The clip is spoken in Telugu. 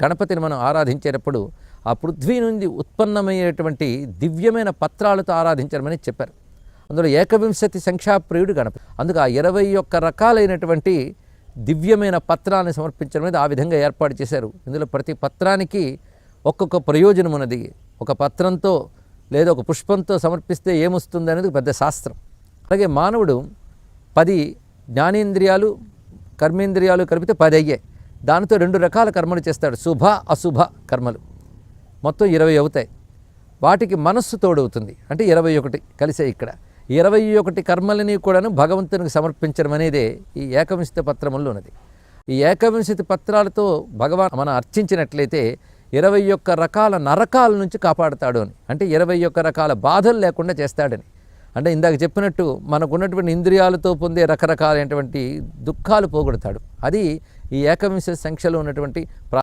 గణపతిని మనం ఆరాధించేటప్పుడు ఆ పృథ్వీ నుండి ఉత్పన్నమయ్యేటువంటి దివ్యమైన పత్రాలతో ఆరాధించమని చెప్పారు. అందులో ఏకవింశతి సంఖ్యాప్రియుడు గణపతి. అందుకు ఆ 21 రకాలైనటువంటి దివ్యమైన పత్రాన్ని సమర్పించడం అనేది ఆ విధంగా ఏర్పాటు చేశారు. ఇందులో ప్రతి పత్రానికి ఒక్కొక్క ప్రయోజనం ఉన్నది. ఒక పత్రంతో లేదా ఒక పుష్పంతో సమర్పిస్తే ఏమొస్తుంది అనేది పెద్ద శాస్త్రం. అలాగే మానవుడు 10 జ్ఞానేంద్రియాలు కర్మేంద్రియాలు కలిపితే 10 అయ్యాయి. దానితో 2 రకాల కర్మలు చేస్తాడు, శుభ అశుభ కర్మలు. మొత్తం 20 అవుతాయి. వాటికి మనస్సు తోడవుతుంది, అంటే 21 కలిసే. ఇక్కడ 21 కర్మలని కూడాను భగవంతునికి సమర్పించడం అనేదే ఈ ఏకవింశతి పత్రముల్లో ఉన్నది. ఈ ఏకవింశతి పత్రాలతో భగవాన్ మనం అర్చించినట్లయితే 21 రకాల నరకాల నుంచి కాపాడుతాడు అని, అంటే 21 రకాల బాధలు లేకుండా చేస్తాడని. అంటే ఇందాక చెప్పినట్టు మనకున్నటువంటి ఇంద్రియాలతో పొందే రకరకాలైనటువంటి దుఃఖాలు పోగొడతాడు. అది ఈ ఏకవింశతి సంఖ్యలో ఉన్నటువంటి